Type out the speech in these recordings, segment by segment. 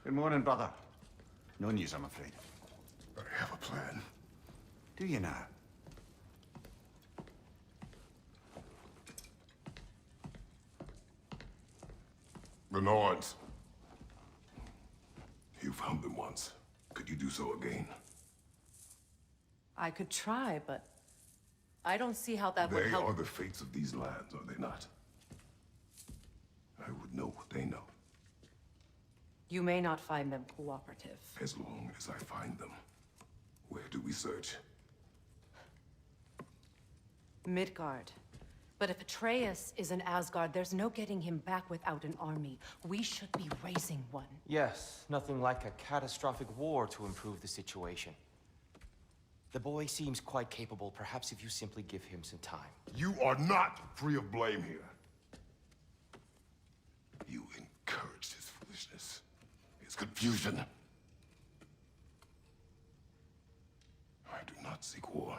Good morning, brother. No news, I'm afraid. I have a plan. Do you now? The Norns. You found them once. Could you do so again? I could try, but I don't see how that would help. They are the fates of these lands, are they not? I would know what they know. You may not find them cooperative. As long as I find them. Where do we search? Midgard. But if Atreus is in Asgard, there's no getting him back without an army. We should be raising one. Yes, nothing like a catastrophic war to improve the situation. The boy seems quite capable. Perhaps if you simply give him some time. You are not free of blame here. You encouraged his foolishness, his confusion. I do not seek war.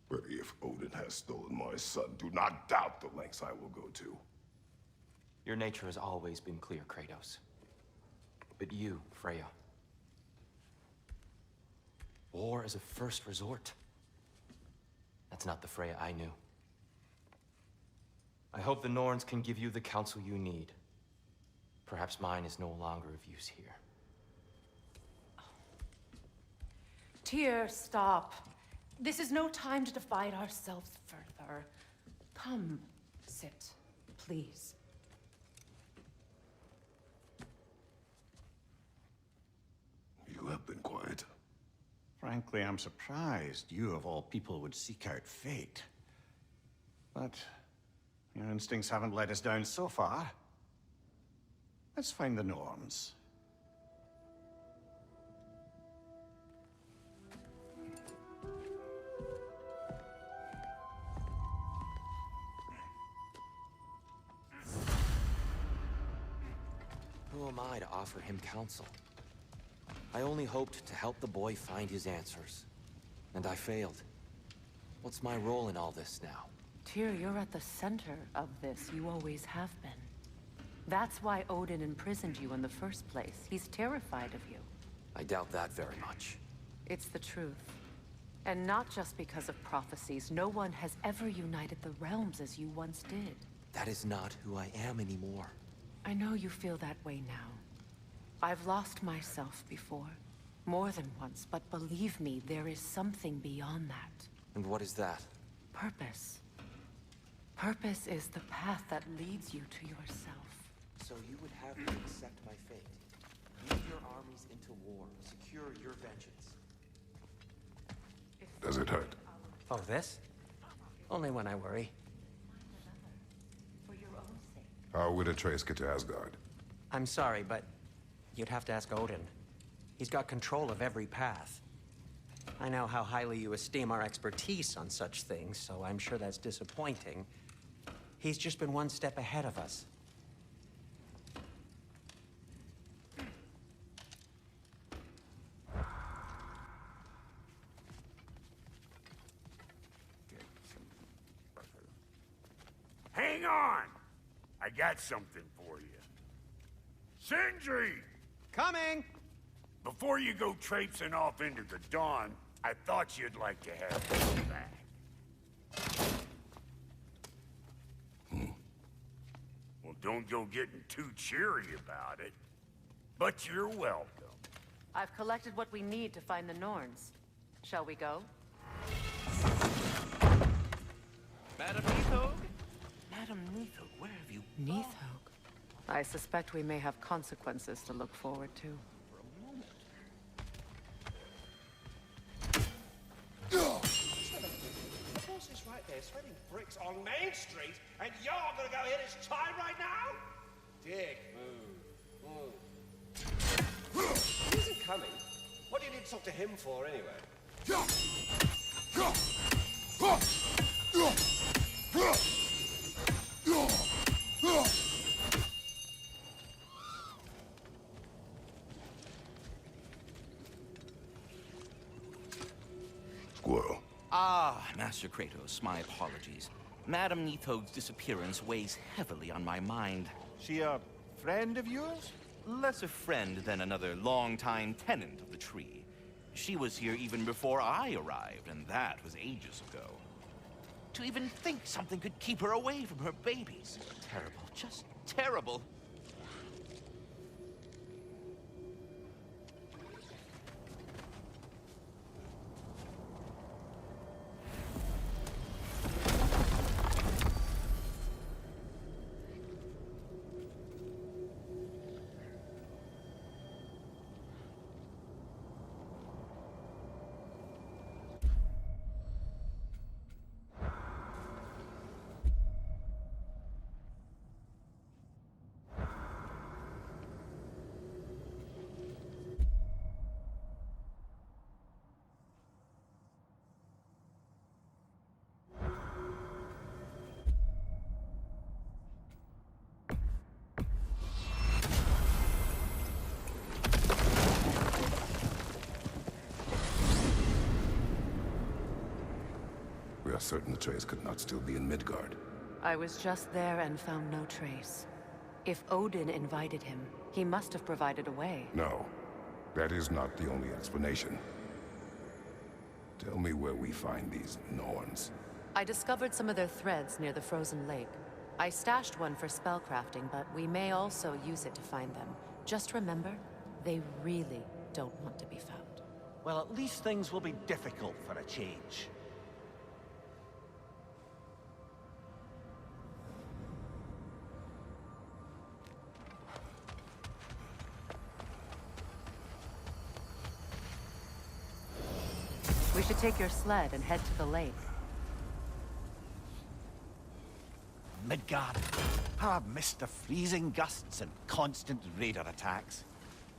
But if Odin has stolen my son, do not doubt the lengths I will go to. Your nature has always been clear, Kratos. But you, Freya. War is a first resort. That's not the Freya I knew. I hope the Norns can give you the counsel you need. Perhaps mine is no longer of use here. Tyr, stop. This is no time to divide ourselves further. Come, sit, please. You have been quiet. Frankly, I'm surprised you, of all people, would seek out fate. But your instincts haven't let us down so far. Let's find the Norns. Who am I to offer him counsel? I only hoped to help the boy find his answers. And I failed. What's my role in all this now? Tyr, you're at the center of this. You always have been. That's why Odin imprisoned you in the first place. He's terrified of you. I doubt that very much. It's the truth. And not just because of prophecies. No one has ever united the realms as you once did. That is not who I am anymore. I know you feel that way now. I've lost myself before. More than once, but believe me, there is something beyond that. And what is that? Purpose. Purpose is the path that leads you to yourself. So you would have me accept my fate. Lead your armies into war. Secure your vengeance. Does it hurt? Oh, this? Only when I worry. For your own sake. How would Atreus get to Asgard? I'm sorry, but you'd have to ask Odin. He's got control of every path. I know how highly you esteem our expertise on such things, so I'm sure that's disappointing. He's just been one step ahead of us. Hang on! I got something for you. Sindri! Coming! Before you go traipsing off into the dawn, I thought you'd like to have this back. Well, don't go getting too cheery about it. But you're welcome. I've collected what we need to find the Norns. Shall we go? Madam Neathog? Madam Neathog, where have you... Neathog. I suspect we may have consequences to look forward to. The boss is right there, sweating bricks on Main Street, and you're gonna go hit his time right now? Dick, move. He isn't coming. What do you need to talk to him for, anyway? Squirrel. Ah, Master Kratos, my apologies. Madam Neathog's disappearance weighs heavily on my mind. She a friend of yours? less a friend than another longtime tenant of the tree. She was here even before I arrived, and that was ages ago. To even think something could keep her away from her babies. Terrible, just terrible. We are certain the trace could not still be in Midgard. I was just there and found no trace. If Odin invited him, he must have provided a way. No, that is not the only explanation. Tell me where we find these Norns. I discovered some of their threads near the frozen lake. I stashed one for spellcrafting, but we may also use it to find them. Just remember, they really don't want to be found. Well, at least things will be difficult for a change. We should take your sled and head to the lake. Midgard. How I've missed the freezing gusts and constant raider attacks.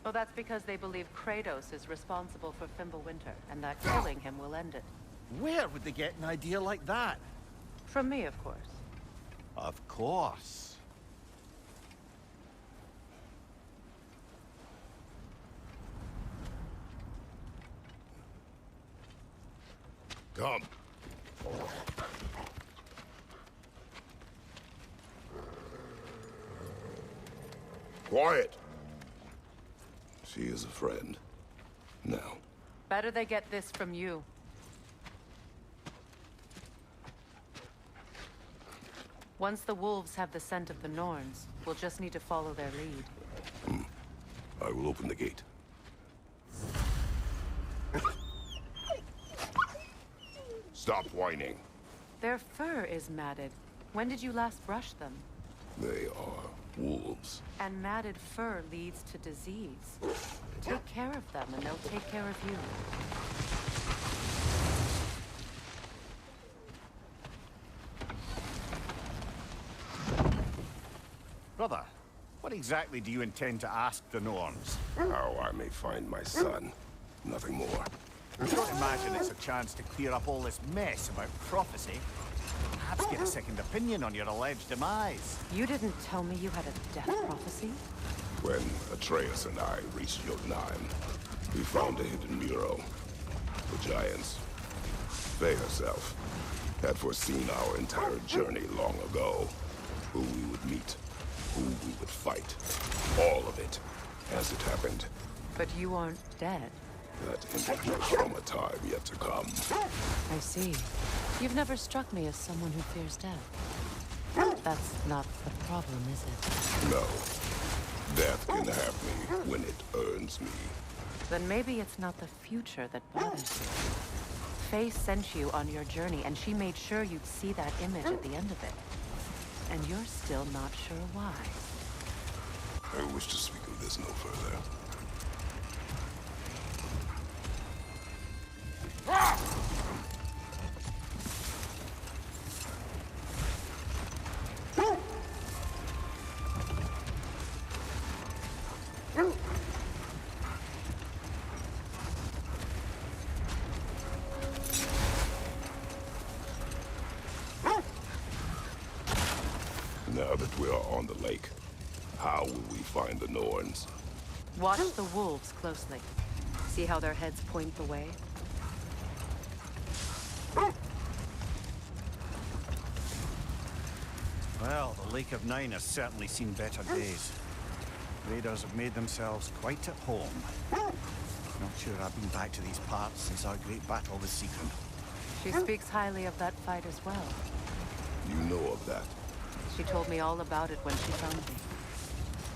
Well, that's because they believe Kratos is responsible for Fimbulwinter, and that killing him will end it. Where would they get an idea like that? From me, of course. Of course. Come. Quiet. She is a friend. Now. Better they get this from you. Once the wolves have the scent of the Norns, we'll just need to follow their lead. I will open the gate. Stop whining. Their fur is matted. When did you last brush them? They are wolves. And matted fur leads to disease. Take care of them, and they'll take care of you. Brother, what exactly do you intend to ask the Norns? How I may find my son. Nothing more. I don't imagine it's a chance to clear up all this mess about prophecy. Perhaps get a second opinion on your alleged demise. You didn't tell me you had a death prophecy? When Atreus and I reached Jotunheim, we found a hidden mural. The giants, they herself, had foreseen our entire journey long ago. Who we would meet, who we would fight. All of it, as it happened. But you aren't dead. That indicates from a time yet to come. I see. You've never struck me as someone who fears death. That's not the problem, is it? No. Death can have me when it earns me. Then maybe it's not the future that bothers you. Faye sent you on your journey, and she made sure you'd see that image at the end of it. And you're still not sure why. I wish to speak of this no further. Now that we are on the lake, how will we find the Norns? Watch the wolves closely. See how their heads point the way? Well, the Lake of Nine has certainly seen better days. Raiders have made themselves quite at home. Not sure I've been back to these parts since our great battle with Seekron. She speaks highly of that fight as well. You know of that? She told me all about it when she found me.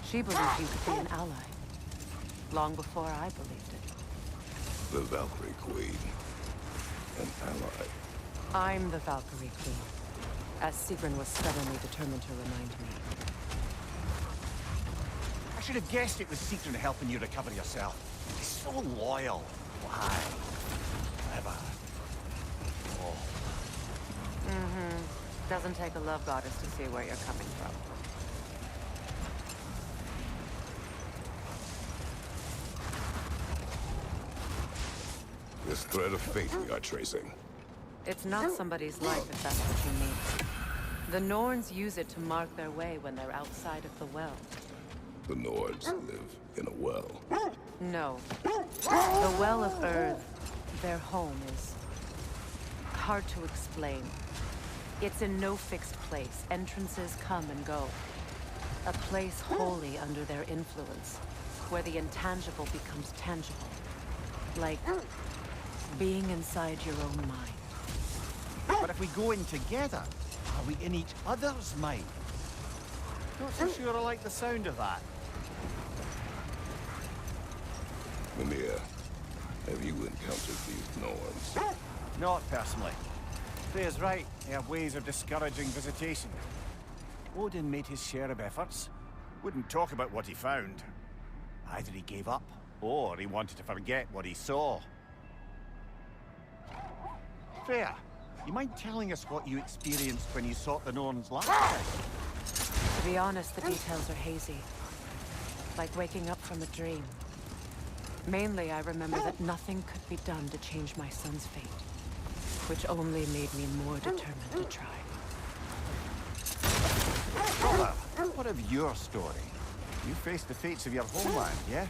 She believed you could be an ally. Long before I believed it. The Valkyrie Queen. An ally. I'm the Valkyrie Queen, as Seekron was stubbornly determined to remind me. I should have guessed it was Seekron helping you recover yourself. He's so loyal. Why? Clever. Oh. Doesn't take a love goddess to see where you're coming from. This thread of fate we are tracing. It's not somebody's life, if that's what you mean. The Norns use it to mark their way when they're outside of the well. The Nords live in a well. No. The Well of Earth, their home, is hard to explain. It's in no fixed place. Entrances come and go. A place wholly under their influence, where the intangible becomes tangible. Like being inside your own mind. But if we go in together, are we in each other's mind? Not so sure I like the sound of that. Mimir, have you encountered these Norns? Not personally. Freya's right. They have ways of discouraging visitation. Odin made his share of efforts. Wouldn't talk about what he found. Either he gave up, or he wanted to forget what he saw. Freya, you mind telling us what you experienced when you sought the Norns last time? To be honest, the details are hazy. Like waking up from a dream. Mainly, I remember that nothing could be done to change my son's fate. Which only made me more determined to try. Brother, what of your story? You faced the fates of your homeland, yeah?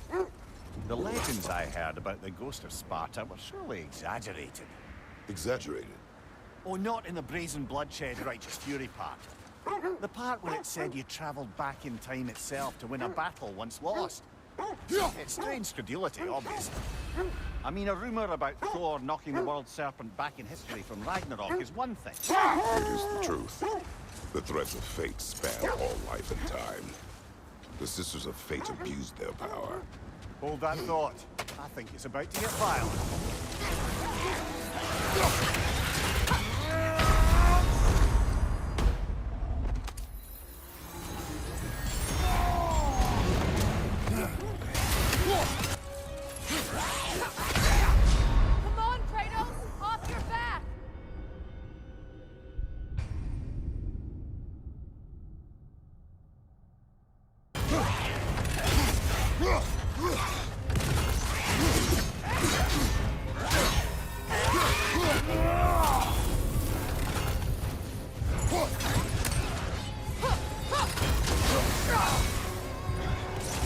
The legends I heard about the ghost of Sparta were surely exaggerated. Exaggerated? Oh, not in the brazen bloodshed righteous fury part. The part where it said you traveled back in time itself to win a battle once lost. It's strange credulity, obviously. I mean, a rumor about Thor knocking the world serpent back in history from Ragnarok is one thing. It is the truth. The threads of fate span all life and time. The Sisters of Fate abused their power. Hold that thought. I think it's about to get violent. Come on, Kratos! Off your back!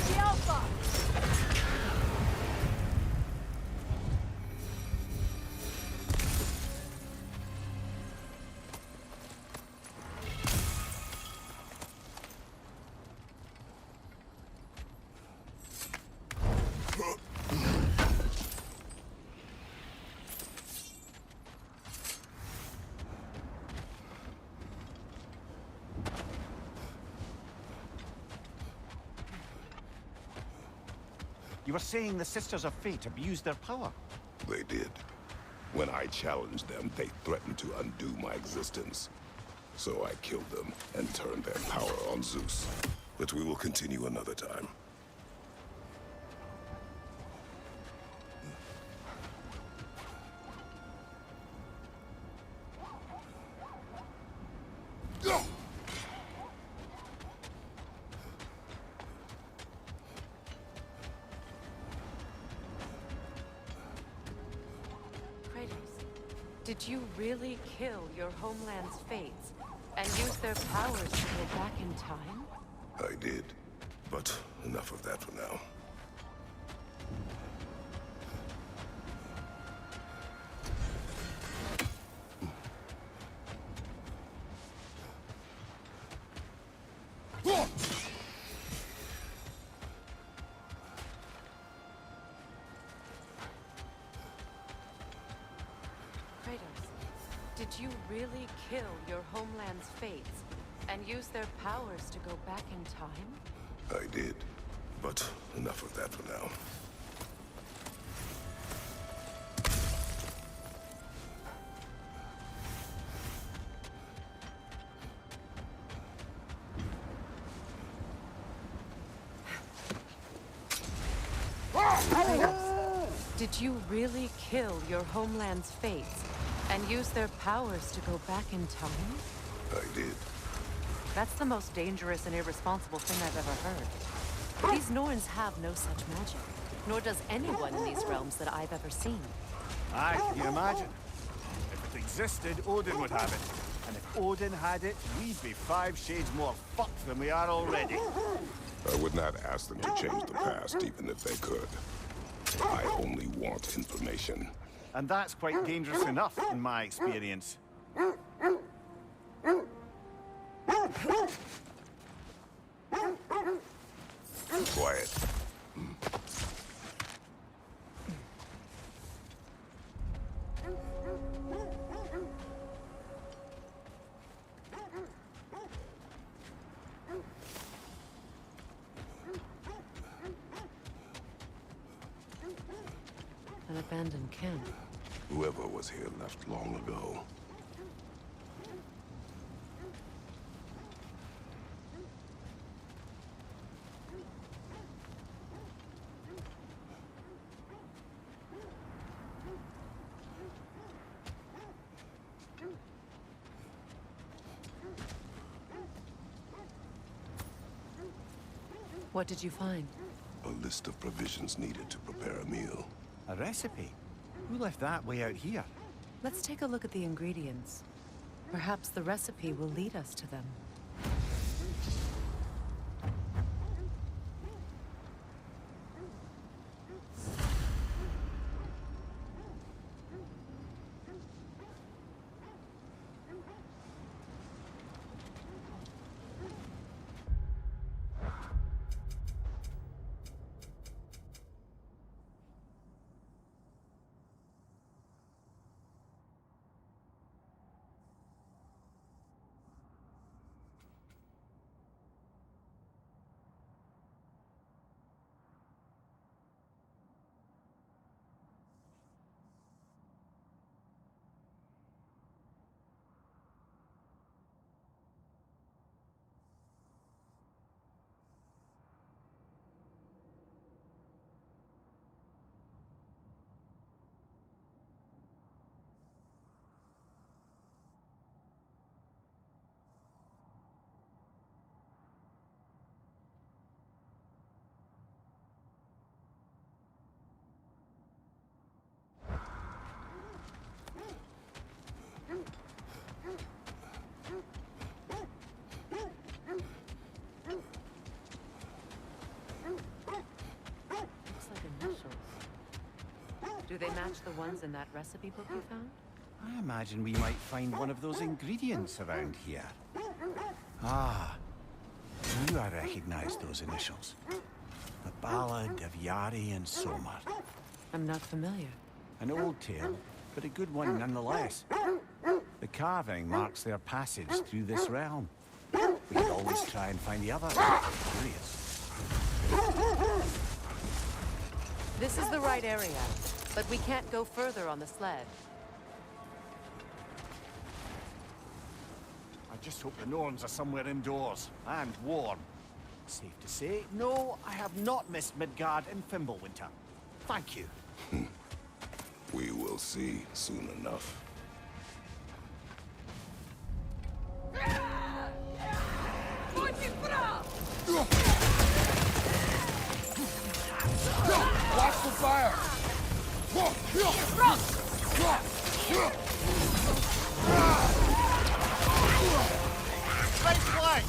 The Alpha! You were saying the Sisters of Fate abused their power? They did. When I challenged them, they threatened to undo my existence. So I killed them and turned their power on Zeus. But we will continue another time. Did you really kill your homeland's fates and use their powers to go back in time? I did. But enough of that for now. really kill your homeland's fates and use their powers to go back in time? I did. But enough of that for now. Did you really kill your homeland's fates and use their powers to go back in time? I did. That's the most dangerous and irresponsible thing I've ever heard. These Norns have no such magic, nor does anyone in these realms that I've ever seen. Aye, can you imagine? If it existed, Odin would have it. And if Odin had it, we'd be 5 shades more fucked than we are already. I would not ask them to change the past, even if they could. I only want information. And that's quite dangerous enough, in my experience. Quiet. An abandoned camp. Whoever was here left long ago. What did you find? A list of provisions needed to prepare a meal. A recipe? Who left that way out here? Let's take a look at the ingredients. Perhaps the recipe will lead us to them. Do they match the ones in that recipe book you found? I imagine we might find one of those ingredients around here. Ah, I knew I recognized those initials. The Ballad of Yari and Somar. I'm not familiar. An old tale, but a good one nonetheless. The carving marks their passage through this realm. We could always try and find the other. Curious. This is the right area, but we can't go further on the sled. I just hope the Norns are somewhere indoors and warm. Safe to say, no, I have not missed Midgard in Fimbulwinter. Thank you. We will see soon enough. Watch the fire! Let's play!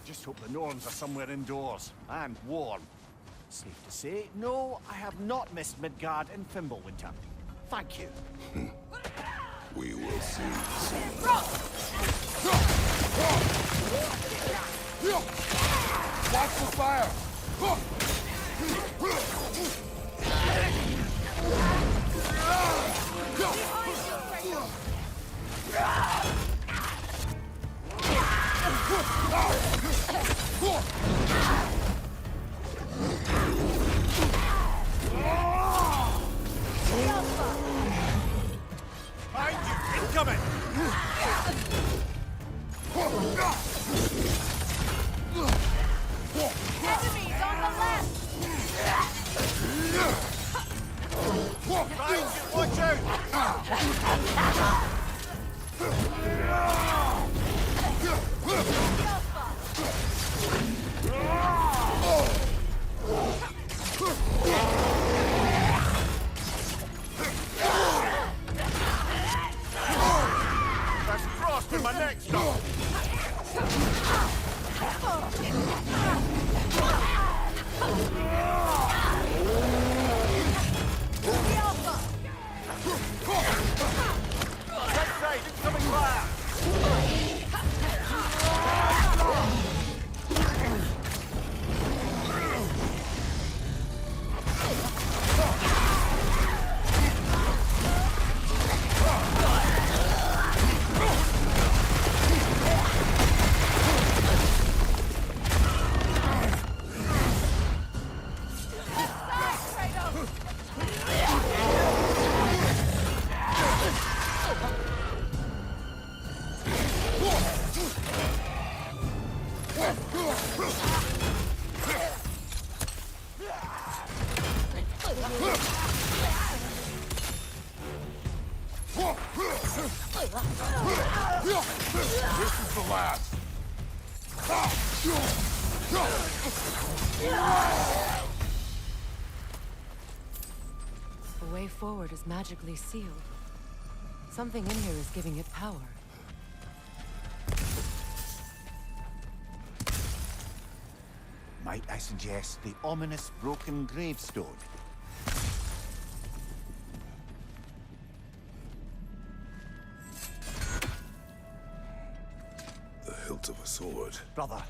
I just hope the Norns are somewhere indoors, and warm. Safe to say, no, I have not missed Midgard in Fimbulwinter. Thank you. We will see soon. Watch the fire! Behind you! Incoming! Enemies on the left! Behind you! Watch out! There's frost in my neck, stop! Left side, incoming fire! This is the last. The way forward is magically sealed. Something in here is giving it power. Might I suggest the ominous broken gravestone? The hilt of a sword. Brother,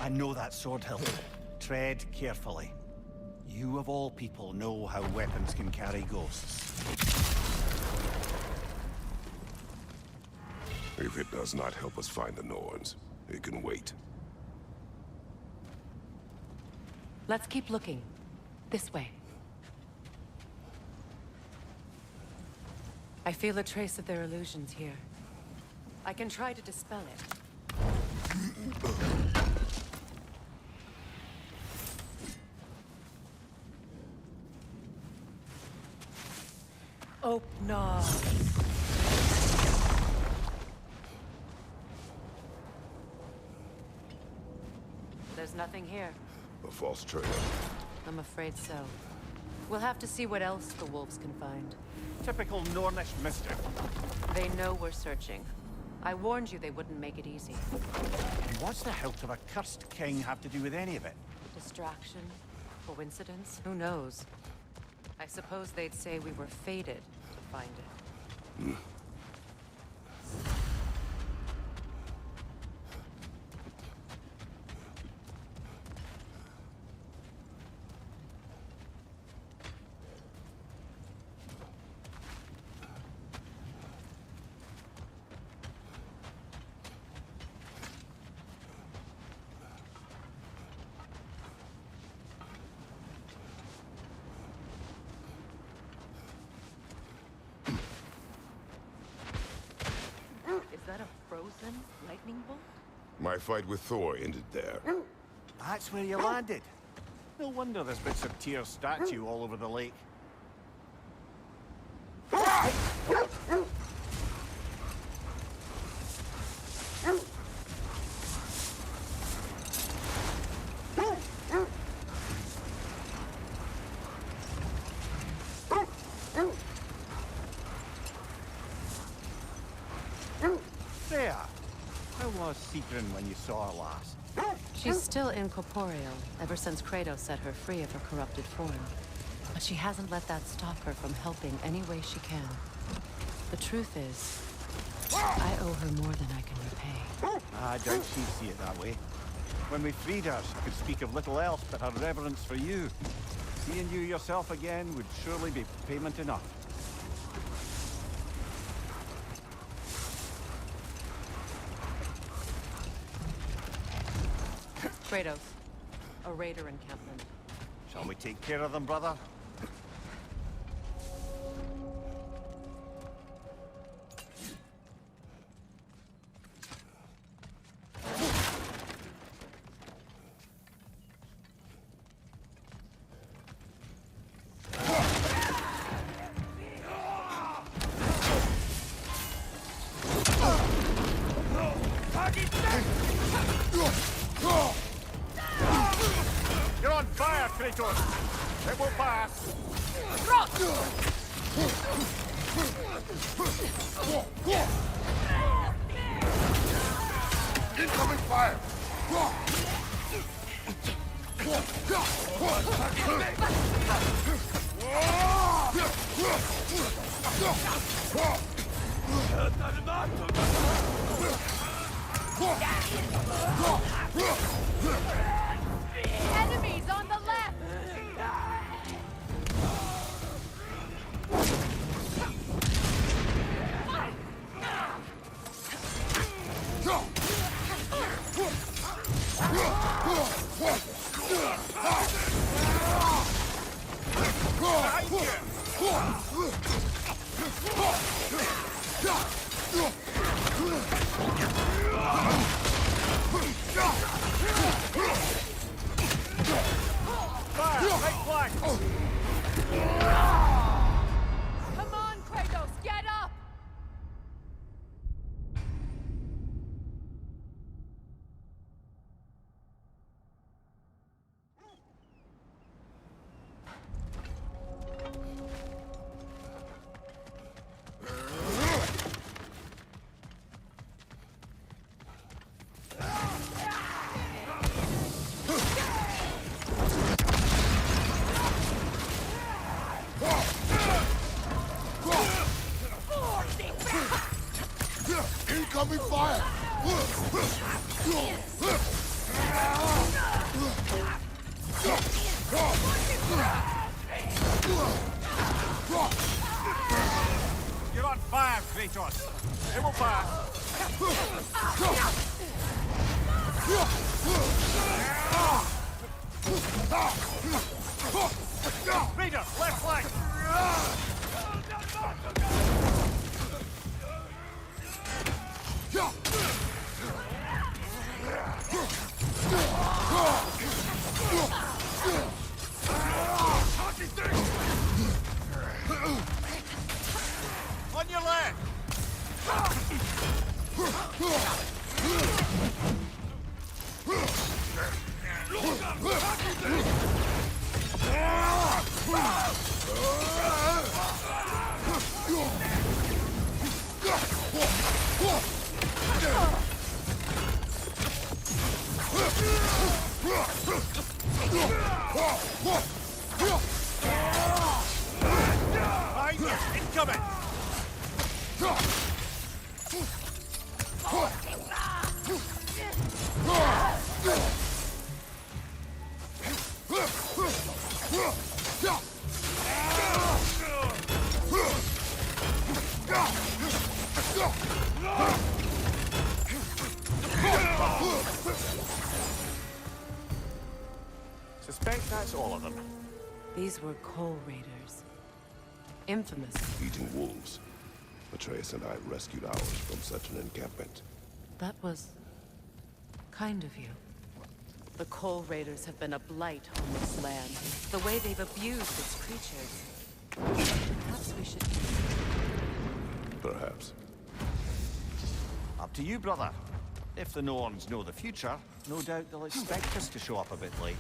I know that sword hilt. Tread carefully. You of all people know how weapons can carry ghosts. If it does not help us find the Norns, it can wait. Let's keep looking. This way. I feel a trace of their illusions here. I can try to dispel it. Oh, no. There's nothing here. A false trail. I'm afraid so. We'll have to see what else the wolves can find. Typical Nornish mischief. They know we're searching. I warned you they wouldn't make it easy. And what's the hilt of a cursed king have to do with any of it? Distraction? Coincidence? Who knows? I suppose they'd say we were fated to find it. Is that a frozen lightning bolt? My fight with Thor ended there. That's where you landed. No wonder there's bits of Tyr's statue all over the lake. There. How was Sigrun when you saw her last? She's still incorporeal, ever since Kratos set her free of her corrupted form. But she hasn't let that stop her from helping any way she can. The truth is, I owe her more than I can repay. I doubt she'd see it that way. When we freed her, she could speak of little else but her reverence for you. Seeing you yourself again would surely be payment enough. Kratos, a raider encampment. Shall we take care of them, brother? You're on fire, Kratos! It will pass! Incoming fire! Enemies on the left! Come on, Kratos, get up! Incoming fire! You're on fire, Kratos! It will pass! Raider, left flank! On your left! Incoming! Suspect that's all of them. These were coal raiders. Infamous. Eating wolves. Atreus and I rescued ours from such an encampment. That was kind of you. The coal raiders have been a blight on this land. The way they've abused its creatures. Perhaps we should... Perhaps. Up to you, brother. If the Norns know the future, no doubt they'll expect us to show up a bit late.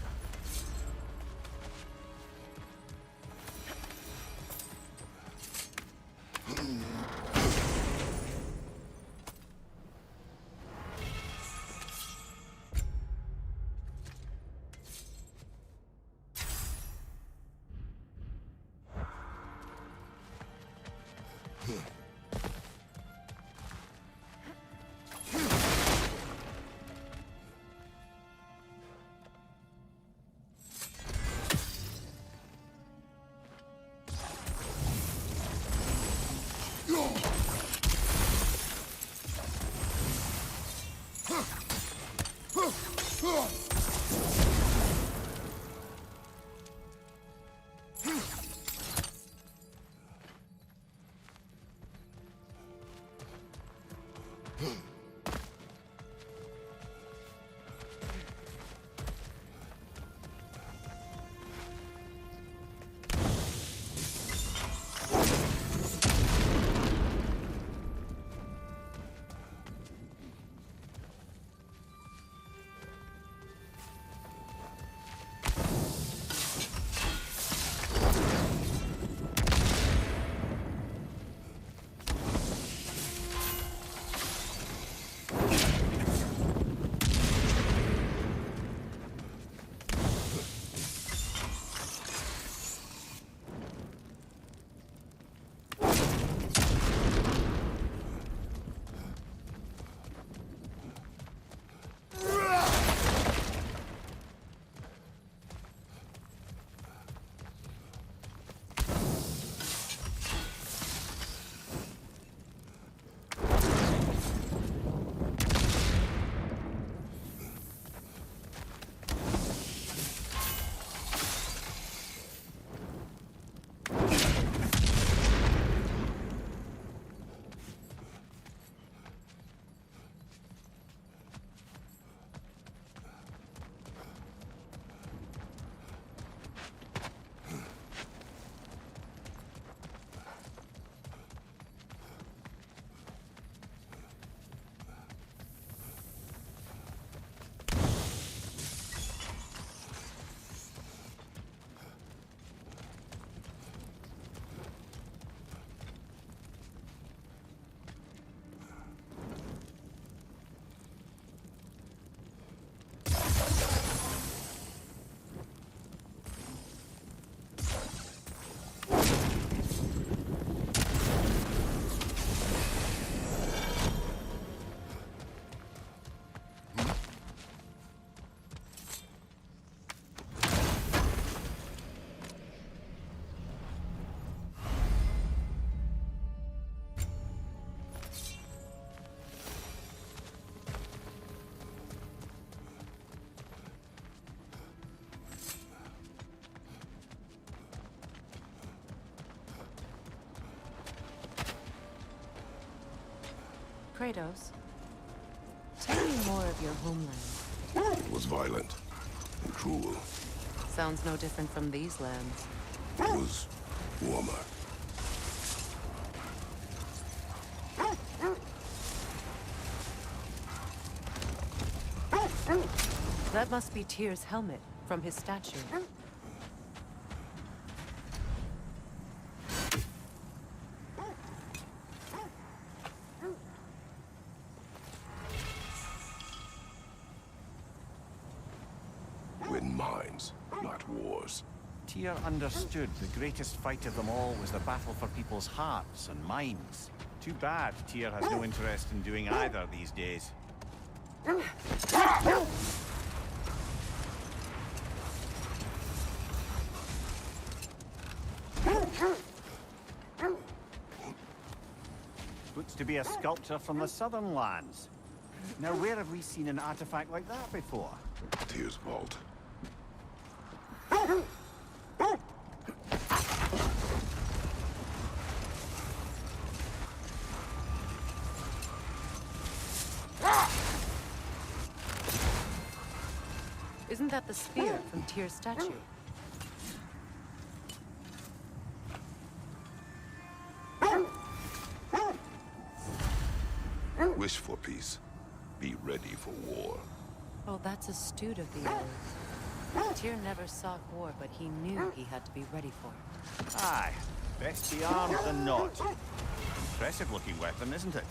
Kratos, tell me more of your homeland. It was violent and cruel. Sounds no different from these lands. It was warmer. That must be Tyr's helmet from his statue. Win minds, not wars. Tyr understood the greatest fight of them all was the battle for people's hearts and minds. Too bad Tyr has no interest in doing either these days. Looks to be a sculpture from the southern lands. Now, where have we seen an artifact like that before? Tyr's vault. Isn't that the spear from Tyr's statue? Wish for peace. Be ready for war. Oh, that's astute of the others. Tyr never sought war, but he knew he had to be ready for it. Aye, best be armed than not. Impressive looking weapon, isn't it?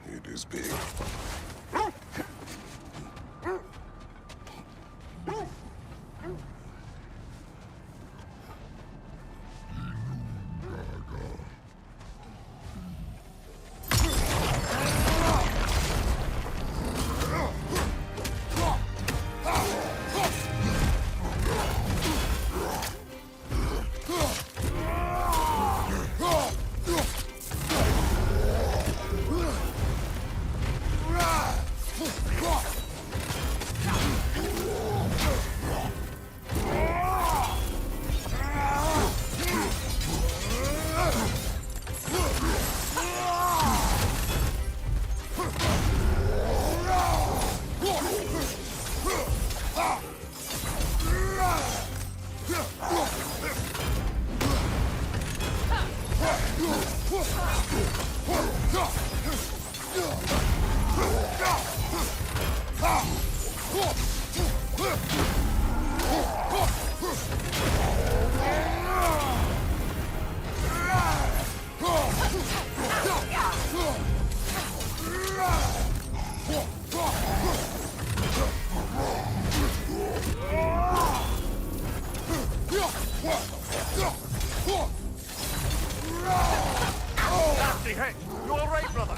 It is big. Nasty hit! You all right, brother?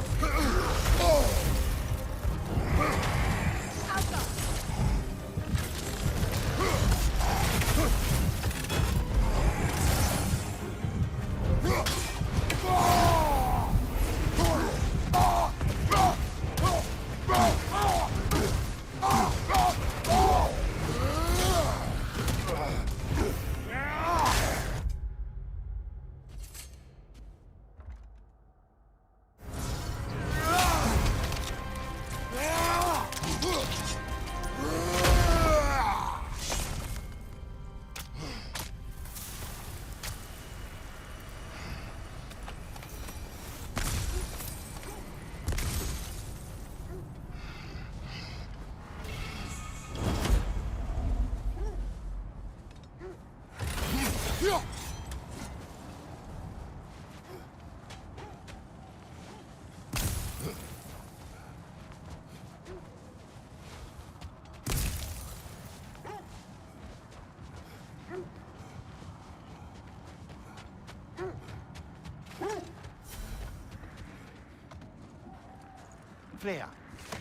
Freya,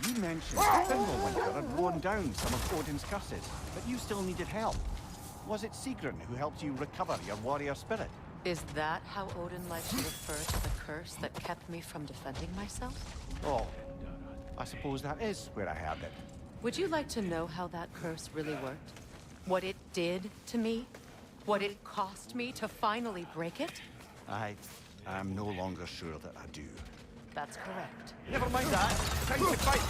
you mentioned Fimbulwinter had worn down some of Odin's curses, but you still needed help. Was it Sigrun who helped you recover your warrior spirit? Is that how Odin likes to refer to the curse that kept me from defending myself? Oh, I suppose that is where I heard it. Would you like to know how that curse really worked? What it did to me? What it cost me to finally break it? I'm no longer sure that I do. That's correct. Never mind that. Time to fight.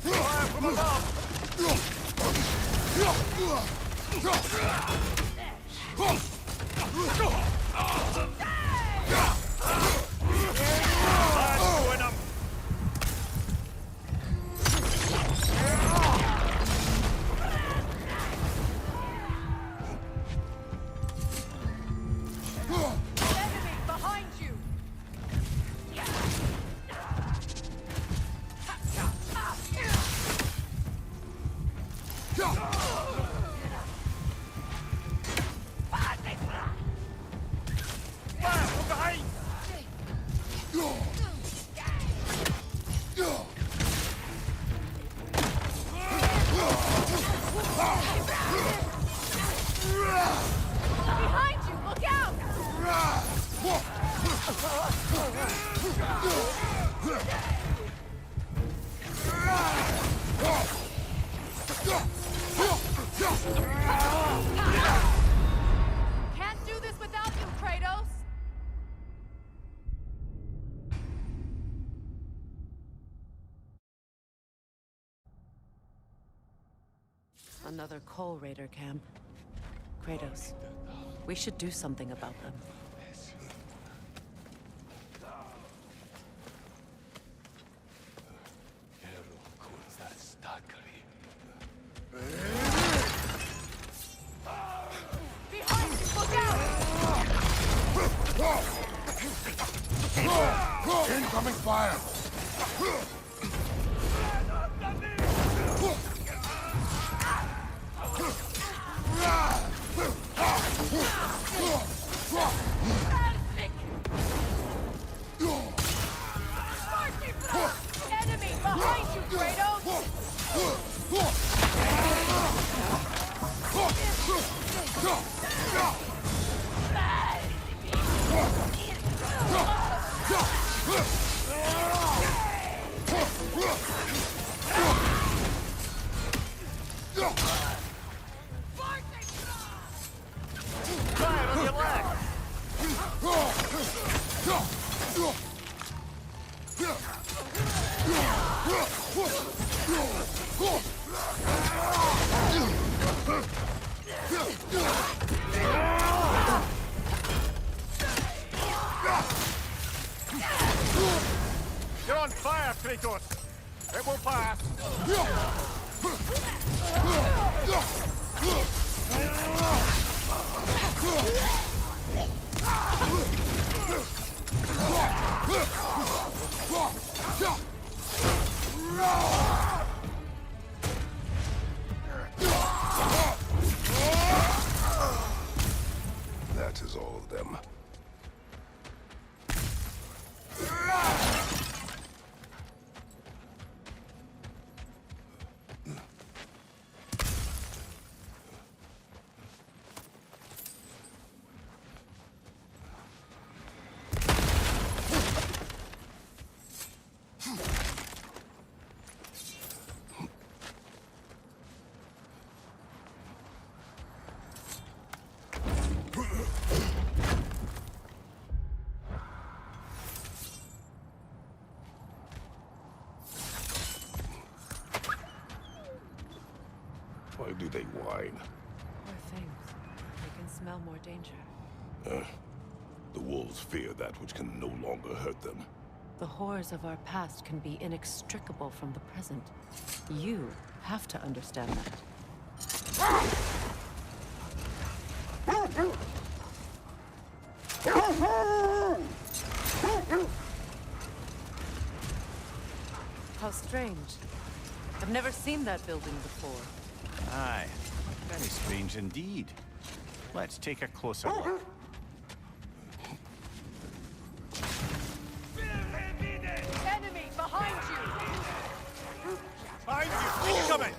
Fire from above. Enemy behind you! Fire from behind! Behind you! Look out! Can't do this without you, Kratos! Another Coal Raider camp. Kratos, we should do something about them. Behind you! Look out! Incoming fire! Enemy behind you, Kratos! Fire on your left! You're on fire, Kratos! It will pass! That is all of them. Why do they whine? Poor things. They can smell more danger. The wolves fear that which can no longer hurt them. The horrors of our past can be inextricable from the present. You have to understand that. How strange. I've never seen that building before. Aye, very strange indeed. Let's take a closer look. Enemy behind you! Behind you! Coming!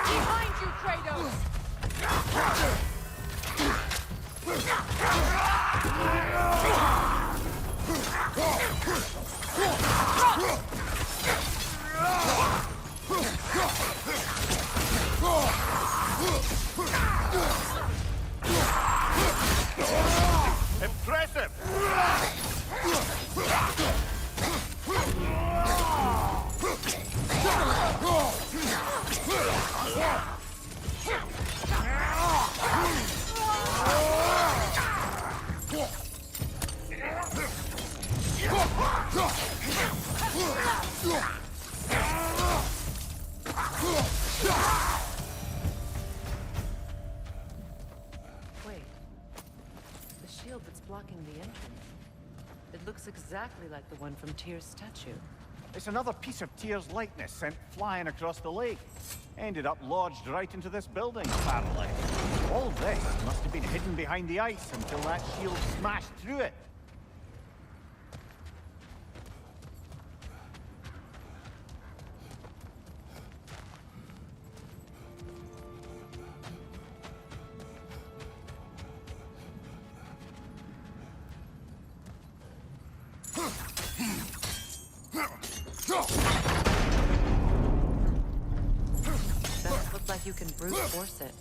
Behind you, Kratos! Impressive! Wait. The shield that's blocking the entrance. It looks exactly like the one from Tyr's statue. It's another piece of Tyr's likeness sent flying across the lake. Ended up lodged right into this building, apparently. All this must have been hidden behind the ice until that shield smashed through it. Doesn't look like you can brute force it.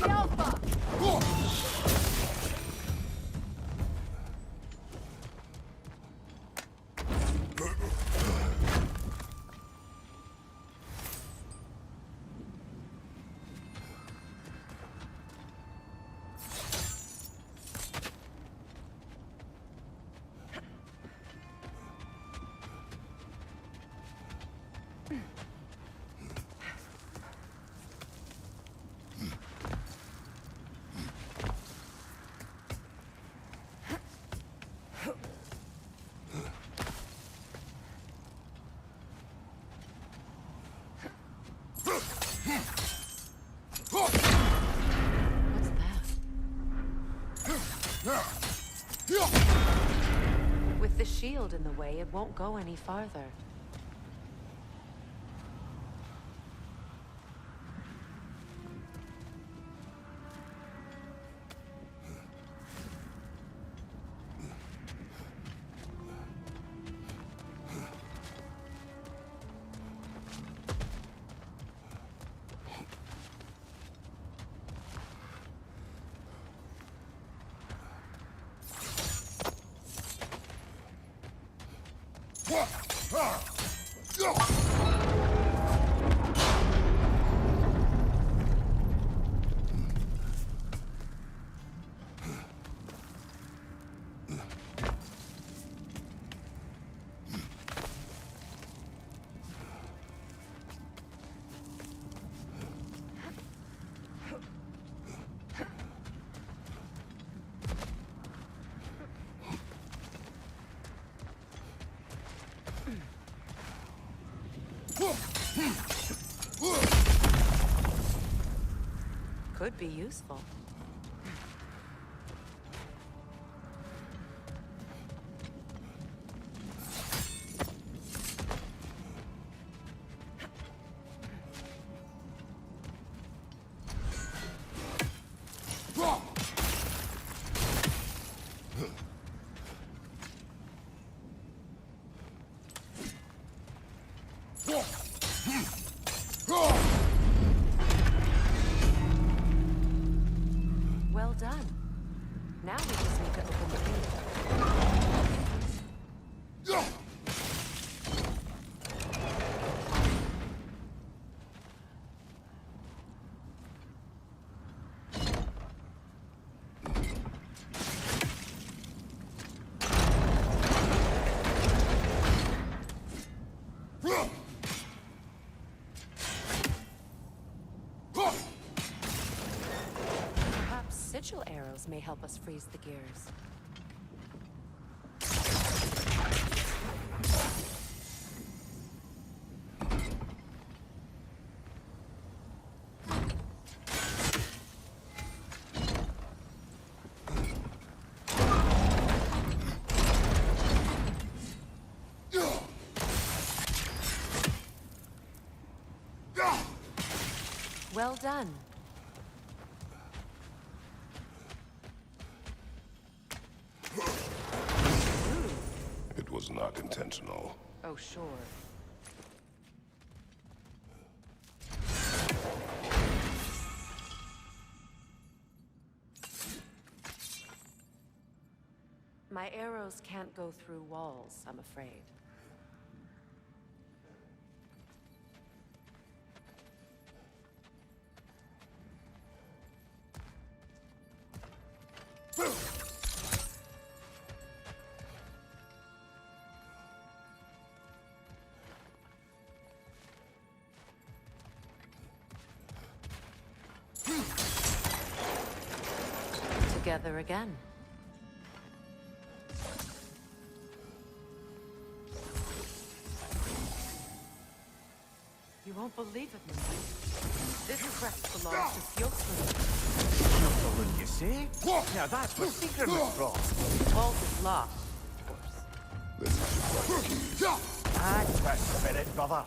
The Alpha! With the shield in the way, it won't go any farther. Could be useful. Well done. Now we just need to open the gate. Perhaps sigil arrows may help us freeze the gears. Well done. It was not intentional. Oh, sure. My arrows can't go through walls, I'm afraid. Together again. You won't believe it, Moonlight. This crest belongs to Fjordslund. Shuffle, you say? Now that's where secret was from. The vault is locked, of course. This is your keys. That's the spirit, brother.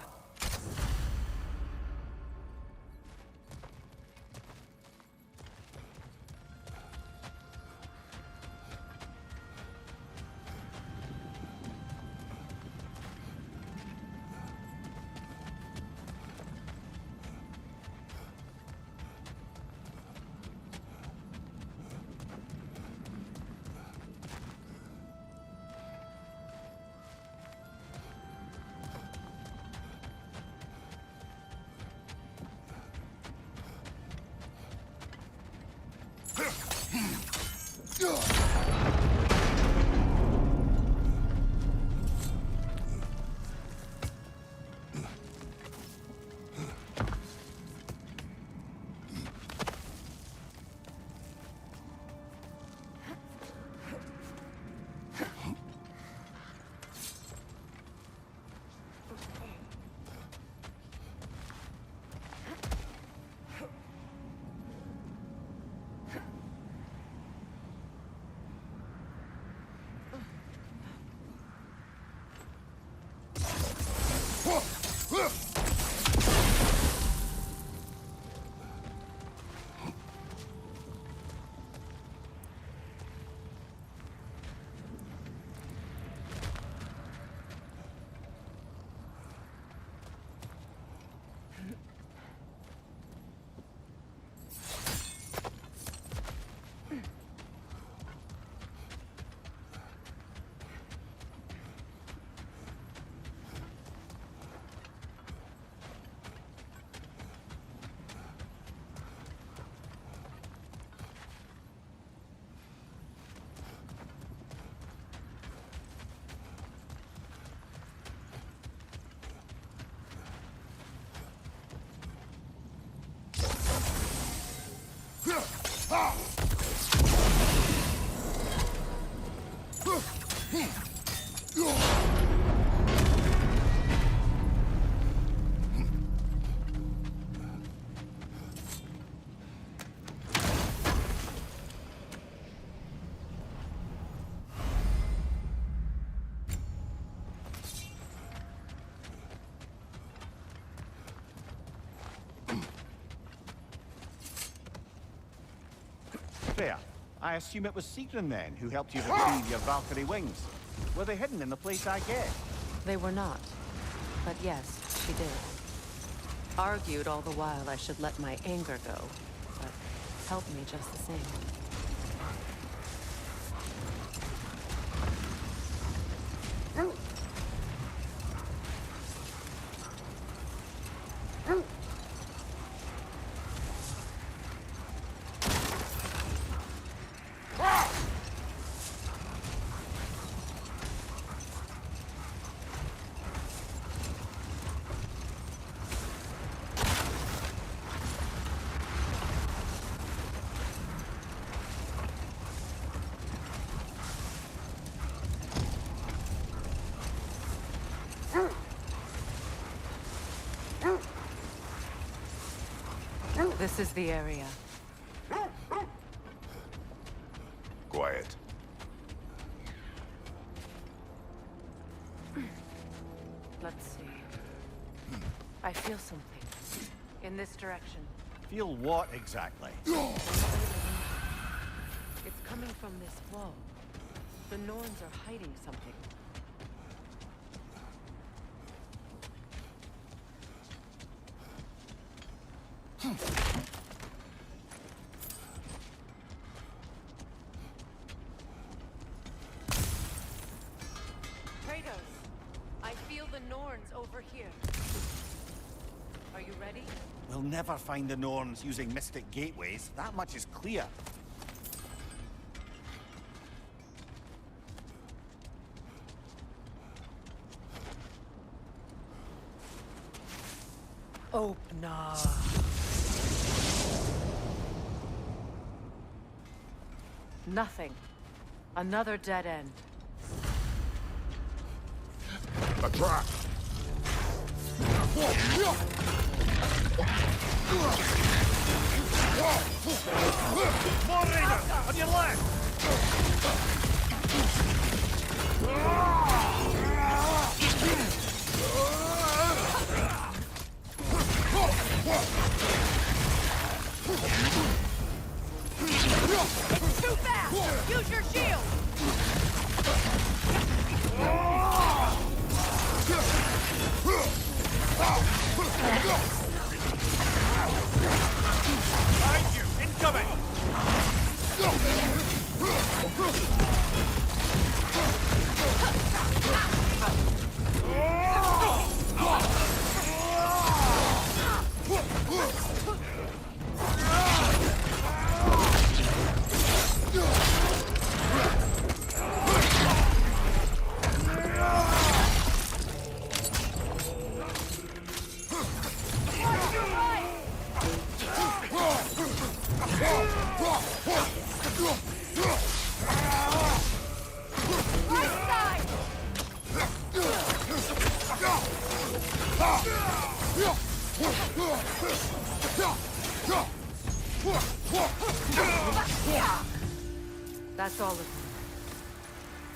Fair. I assume it was Sigrun then who helped you retrieve your Valkyrie wings. Were they hidden in the place I guessed? They were not. But yes, she did. Argued all the while I should let my anger go, but helped me just the same. This is the area. Quiet. Let's see. I feel something. In this direction. Feel what exactly? It's coming from this wall. The Norns are hiding something. Kratos, I feel the Norns over here. Are you ready? We'll never find the Norns using mystic gateways. That much is clear. Opener. Nothing. Another dead end. A trap! War Ragnarök! On your left! It's too fast! Use your shield! Behind you! Incoming! That's all of them.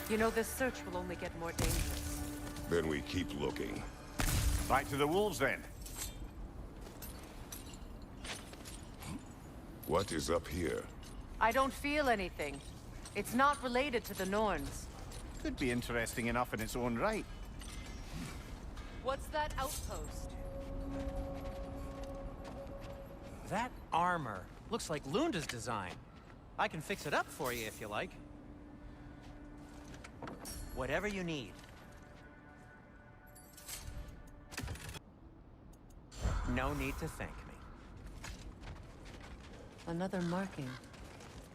You know, this search will only get more dangerous. Then we keep looking. Back to the wolves then. What is up here? I don't feel anything. It's not related to the Norns. Could be interesting enough in its own right. What's that outpost? That armor looks like Lunda's design. I can fix it up for you if you like. Whatever you need. No need to thank me. Another marking.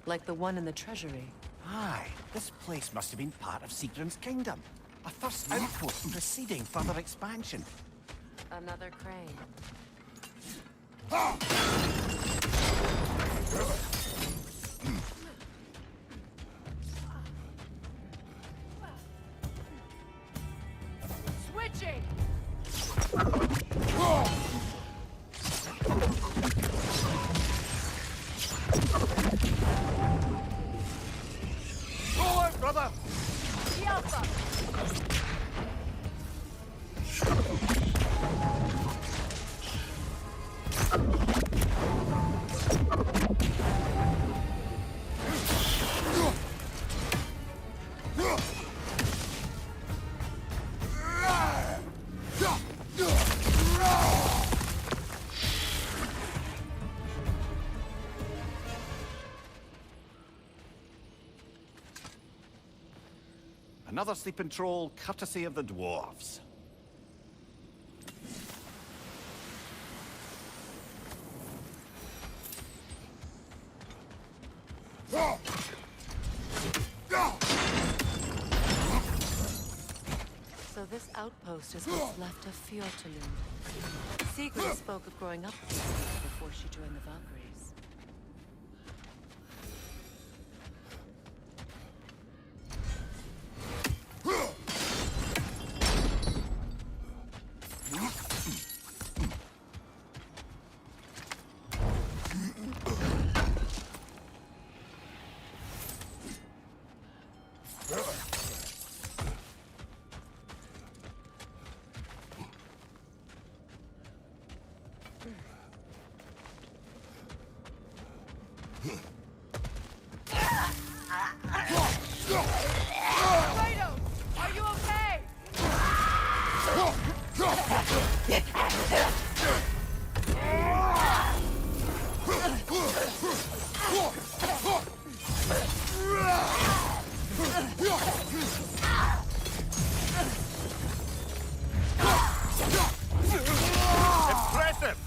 Like the one in the treasury. Aye, this place must have been part of Sigrun's kingdom. A first outpost preceding further expansion. Another crane. Switching! Roll out, brother! The Alpha! Another sleeping troll, courtesy of the dwarves. So this outpost is what's left of Fjortulund. Sigrid spoke of growing up with these people before she joined the Valkyries. Kratos, are you okay? Impressive!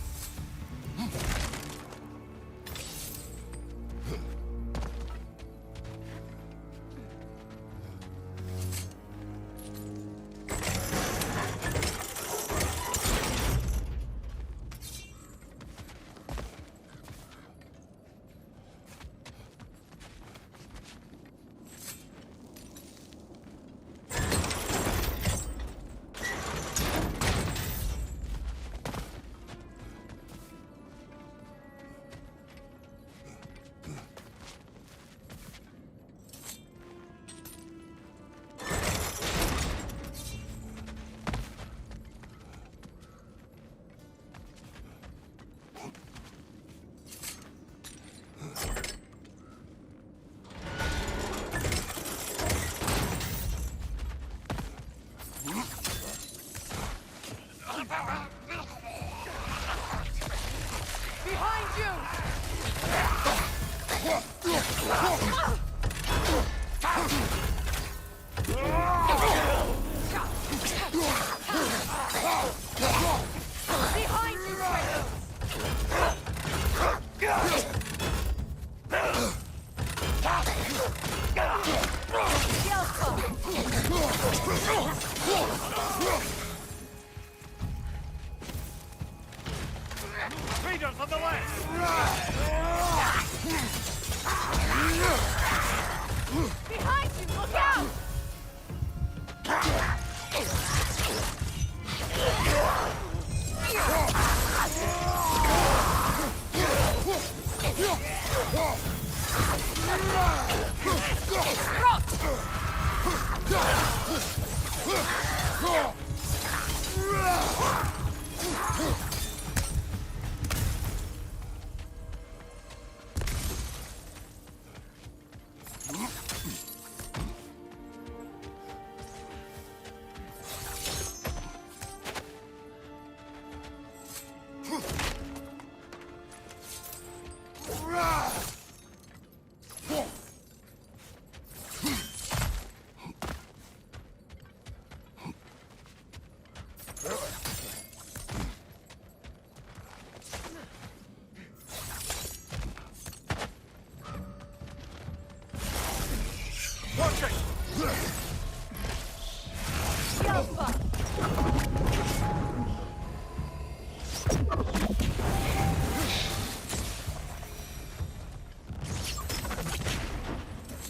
Behind you! Behind you, Kratos! Kratos on the left! Behind you! Look out! Watch it!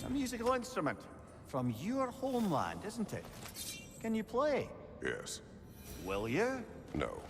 A musical instrument from your homeland, isn't it? Can you play? Yes. Will you? No.